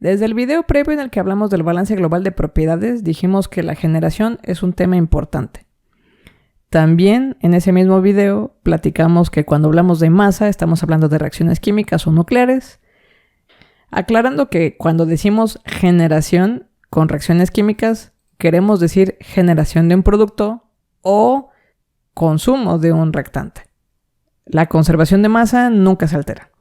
Desde el video previo en el que hablamos del balance global de propiedades, dijimos que la generación es un tema importante. También en ese mismo video platicamos que cuando hablamos de masa estamos hablando de reacciones químicas o nucleares, aclarando que cuando decimos generación con reacciones químicas queremos decir generación de un producto o consumo de un reactante. La conservación de masa nunca se altera.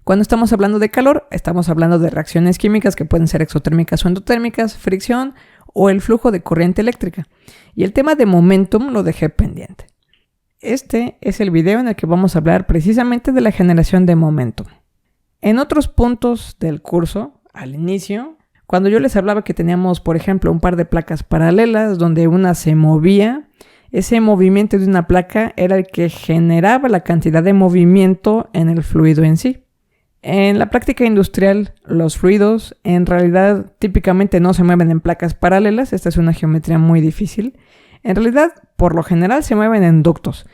Cuando estamos hablando de calor, estamos hablando de reacciones químicas que pueden ser exotérmicas o endotérmicas, fricción o el flujo de corriente eléctrica. Y el tema de momentum lo dejé pendiente. Este es el video en el que vamos a hablar precisamente de la generación de momentum. En otros puntos del curso, al inicio, cuando yo les hablaba que teníamos, por ejemplo, un par de placas paralelas donde una se movía, ese movimiento de una placa era el que generaba la cantidad de movimiento en el fluido en sí. En la práctica industrial, los fluidos en realidad típicamente no se mueven en placas paralelas. Esta es una geometría muy difícil. En realidad, por lo general, se mueven en ductos.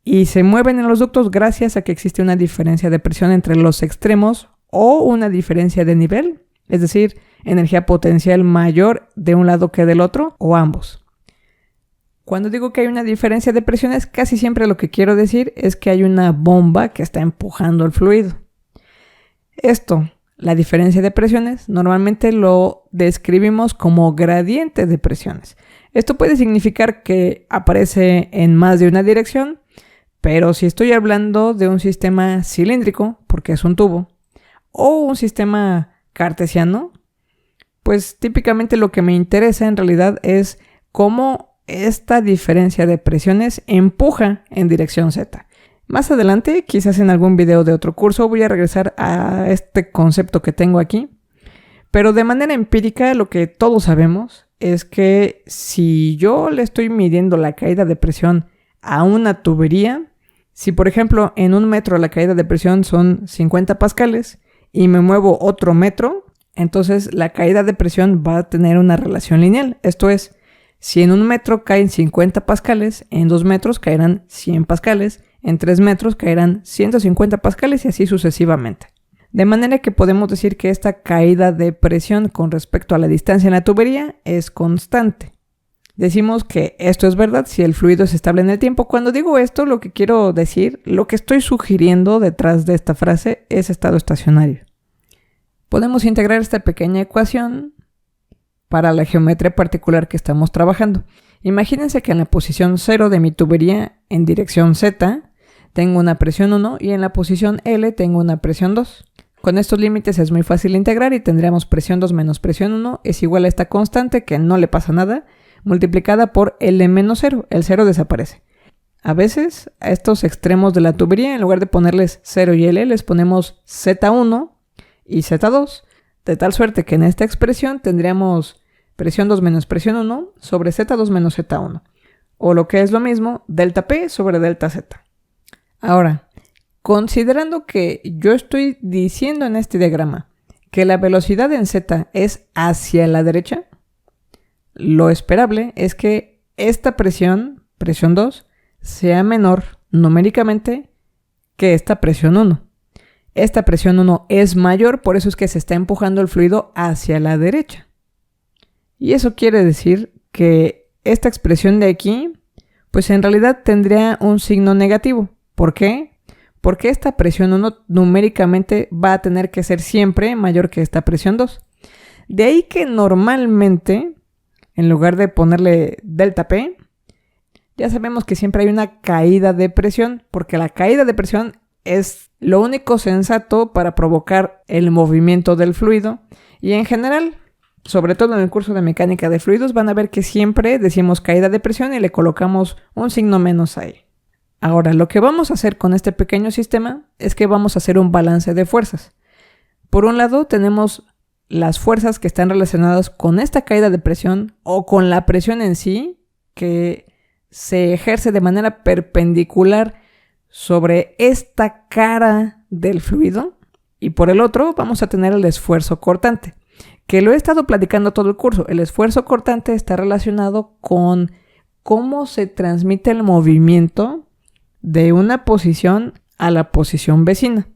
Y se mueven en los ductos gracias a que existe una diferencia de presión entre los extremos o una diferencia de nivel, es decir, energía potencial mayor de un lado que del otro o ambos. Cuando digo que hay una diferencia de presiones, casi siempre lo que quiero decir es que hay una bomba que está empujando el fluido. Esto, la diferencia de presiones, normalmente lo describimos como gradiente de presiones. Esto puede significar que aparece en más de una dirección, pero si estoy hablando de un sistema cilíndrico, porque es un tubo, o un sistema cartesiano, pues típicamente lo que me interesa en realidad es cómo esta diferencia de presiones empuja en dirección Z. Más adelante, quizás en algún video de otro curso, voy a regresar a este concepto que tengo aquí. Pero de manera empírica, lo que todos sabemos es que si yo le estoy midiendo la caída de presión a una tubería, si por ejemplo en 1 metro la caída de presión son 50 pascales y me muevo otro metro, entonces la caída de presión va a tener una relación lineal. Esto es, si en 1 metro caen 50 pascales, en 2 metros caerán 100 pascales, en 3 metros caerán 150 pascales y así sucesivamente. De manera que podemos decir que esta caída de presión con respecto a la distancia en la tubería es constante. Decimos que esto es verdad si el fluido es estable en el tiempo. Cuando digo esto, lo que quiero decir, lo que estoy sugiriendo detrás de esta frase es estado estacionario. Podemos integrar esta pequeña ecuación para la geometría particular que estamos trabajando. Imagínense que en la posición 0 de mi tubería en dirección Z tengo una presión 1 y en la posición L tengo una presión 2. Con estos límites es muy fácil integrar y tendríamos presión 2 menos presión 1 es igual a esta constante que no le pasa nada, multiplicada por L menos 0. El 0 desaparece. A veces a estos extremos de la tubería, en lugar de ponerles 0 y L, les ponemos Z1 y Z2, de tal suerte que en esta expresión tendríamos presión 2 menos presión 1 sobre Z2 menos Z1. O lo que es lo mismo, delta P sobre delta Z. Ahora, considerando que yo estoy diciendo en este diagrama que la velocidad en Z es hacia la derecha, lo esperable es que esta presión 2, sea menor numéricamente que esta presión 1. Esta presión 1 es mayor, por eso es que se está empujando el fluido hacia la derecha. Y eso quiere decir que esta expresión de aquí, pues en realidad tendría un signo negativo. ¿Por qué? Porque esta presión 1 numéricamente va a tener que ser siempre mayor que esta presión 2. De ahí que normalmente, en lugar de ponerle delta P, ya sabemos que siempre hay una caída de presión, porque la caída de presión es lo único sensato para provocar el movimiento del fluido. Y en general, sobre todo en el curso de mecánica de fluidos, van a ver que siempre decimos caída de presión y le colocamos un signo menos ahí. Ahora, lo que vamos a hacer con este pequeño sistema es que vamos a hacer un balance de fuerzas. Por un lado, tenemos las fuerzas que están relacionadas con esta caída de presión o con la presión en sí, que se ejerce de manera perpendicular sobre esta cara del fluido. Y por el otro, vamos a tener el esfuerzo cortante, que lo he estado platicando todo el curso. El esfuerzo cortante está relacionado con cómo se transmite el movimiento de una posición a la posición vecina.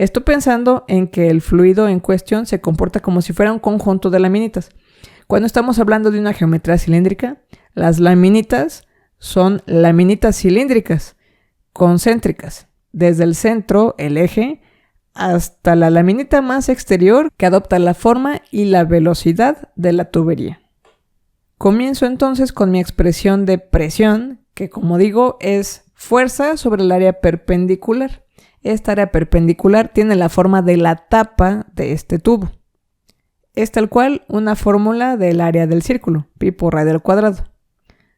Estoy pensando en que el fluido en cuestión se comporta como si fuera un conjunto de laminitas. Cuando estamos hablando de una geometría cilíndrica, las laminitas son laminitas cilíndricas, concéntricas, desde el centro, el eje, hasta la laminita más exterior que adopta la forma y la velocidad de la tubería. Comienzo entonces con mi expresión de presión, que como digo es fuerza sobre el área perpendicular. Esta área perpendicular tiene la forma de la tapa de este tubo. Es tal cual una fórmula del área del círculo, pi por radio al cuadrado.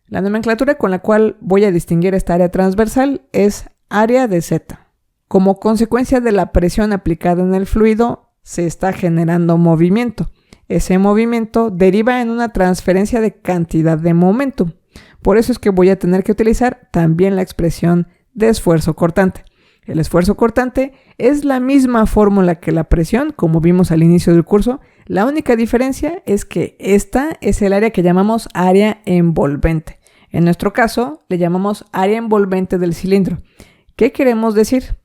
La nomenclatura con la cual voy a distinguir esta área transversal es área de Z. Como consecuencia de la presión aplicada en el fluido, se está generando movimiento. Ese movimiento deriva en una transferencia de cantidad de momentum. Por eso es que voy a tener que utilizar también la expresión de esfuerzo cortante. El esfuerzo cortante es la misma fórmula que la presión, como vimos al inicio del curso. La única diferencia es que esta es el área que llamamos área envolvente. En nuestro caso, le llamamos área envolvente del cilindro. ¿Qué queremos decir?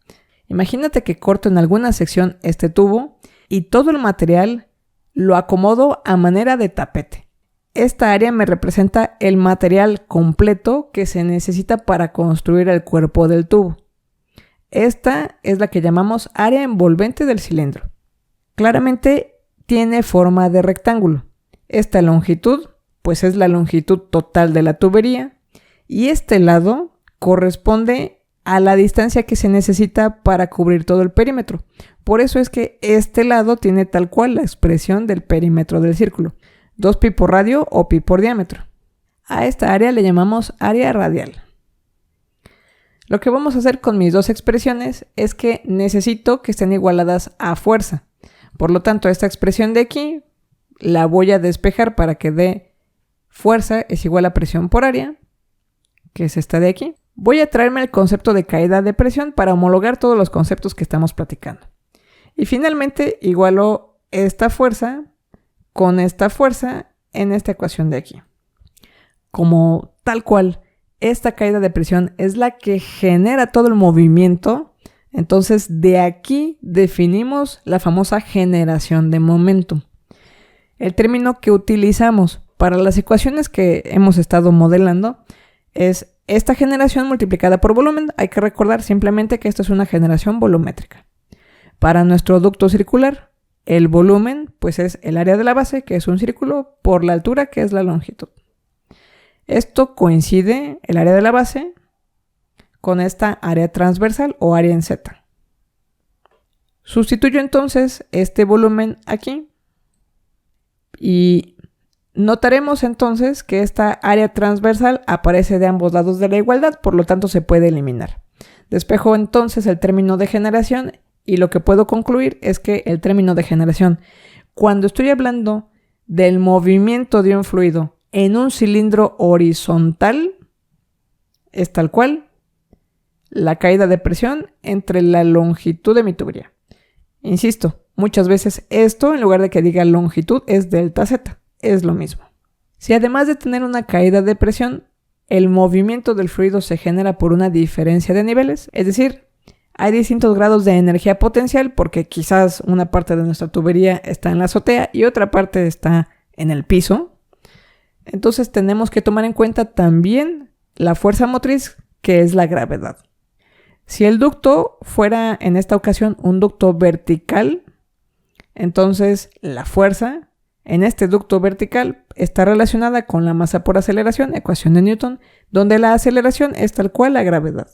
Imagínate que corto en alguna sección este tubo y todo el material lo acomodo a manera de tapete. Esta área me representa el material completo que se necesita para construir el cuerpo del tubo. Esta es la que llamamos área envolvente del cilindro. Claramente tiene forma de rectángulo. Esta longitud, pues es la longitud total de la tubería, y este lado corresponde a la distancia que se necesita para cubrir todo el perímetro. Por eso es que este lado tiene tal cual la expresión del perímetro del círculo, 2pi por radio o pi por diámetro. A esta área le llamamos área radial. Lo que vamos a hacer con mis dos expresiones es que necesito que estén igualadas a fuerza. Por lo tanto, esta expresión de aquí la voy a despejar para que dé fuerza es igual a presión por área, que es esta de aquí. Voy a traerme el concepto de caída de presión para homologar todos los conceptos que estamos platicando. Y finalmente igualo esta fuerza con esta fuerza en esta ecuación de aquí. Como tal cual esta caída de presión es la que genera todo el movimiento, entonces de aquí definimos la famosa generación de momentum. El término que utilizamos para las ecuaciones que hemos estado modelando es esta generación multiplicada por volumen. Hay que recordar simplemente que esto es una generación volumétrica. Para nuestro ducto circular, el volumen pues es el área de la base, que es un círculo, por la altura, que es la longitud. Esto coincide, el área de la base, con esta área transversal o área en Z. Sustituyo entonces este volumen aquí y notaremos entonces que esta área transversal aparece de ambos lados de la igualdad, por lo tanto se puede eliminar. Despejo entonces el término de generación y lo que puedo concluir es que el término de generación, cuando estoy hablando del movimiento de un fluido en un cilindro horizontal, es tal cual la caída de presión entre la longitud de mi tubería. Insisto, muchas veces esto, en lugar de que diga longitud, es delta Z. Es lo mismo. Si además de tener una caída de presión, el movimiento del fluido se genera por una diferencia de niveles, es decir, hay distintos grados de energía potencial porque quizás una parte de nuestra tubería está en la azotea y otra parte está en el piso. Entonces tenemos que tomar en cuenta también la fuerza motriz, que es la gravedad. Si el ducto fuera en esta ocasión un ducto vertical, entonces la fuerza en este ducto vertical está relacionada con la masa por aceleración, ecuación de Newton, donde la aceleración es tal cual la gravedad.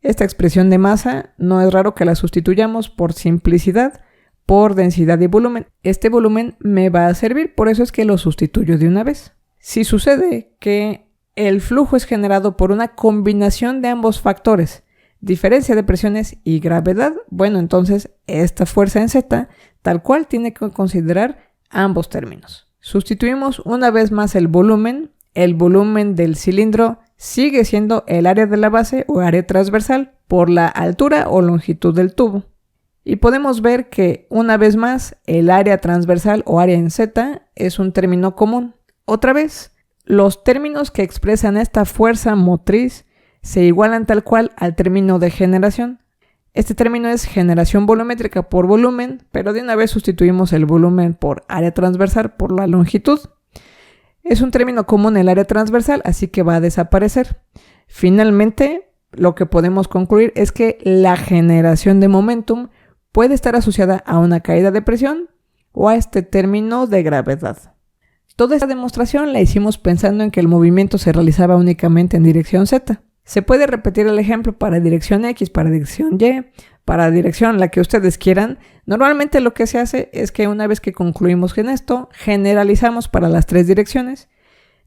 Esta expresión de masa no es raro que la sustituyamos por simplicidad, por densidad y volumen. Este volumen me va a servir, por eso es que lo sustituyo de una vez. Si sucede que el flujo es generado por una combinación de ambos factores, diferencia de presiones y gravedad, bueno, entonces esta fuerza en Z tal cual tiene que considerar ambos términos. Sustituimos una vez más el volumen del cilindro sigue siendo el área de la base o área transversal por la altura o longitud del tubo. Y podemos ver que una vez más el área transversal o área en Z es un término común. Otra vez, los términos que expresan esta fuerza motriz se igualan tal cual al término de generación. Este término es generación volumétrica por volumen, pero de una vez sustituimos el volumen por área transversal por la longitud. Es un término común en el área transversal, así que va a desaparecer. Finalmente, lo que podemos concluir es que la generación de momentum puede estar asociada a una caída de presión o a este término de gravedad. Toda esta demostración la hicimos pensando en que el movimiento se realizaba únicamente en dirección Z. Se puede repetir el ejemplo para dirección X, para dirección Y, para dirección la que ustedes quieran. Normalmente lo que se hace es que una vez que concluimos en esto, generalizamos para las tres direcciones.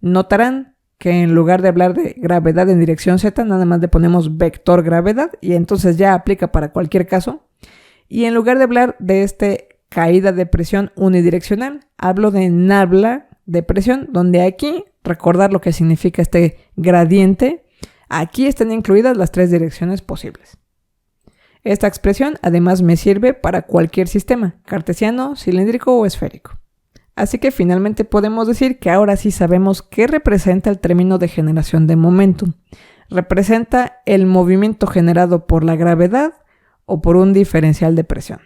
Notarán que en lugar de hablar de gravedad en dirección Z, nada más le ponemos vector gravedad y entonces ya aplica para cualquier caso. Y en lugar de hablar de caída de presión unidireccional, hablo de nabla de presión, donde aquí, recordar lo que significa este gradiente, aquí están incluidas las tres direcciones posibles. Esta expresión además me sirve para cualquier sistema, cartesiano, cilíndrico o esférico. Así que finalmente podemos decir que ahora sí sabemos qué representa el término de generación de momentum. Representa el movimiento generado por la gravedad o por un diferencial de presión.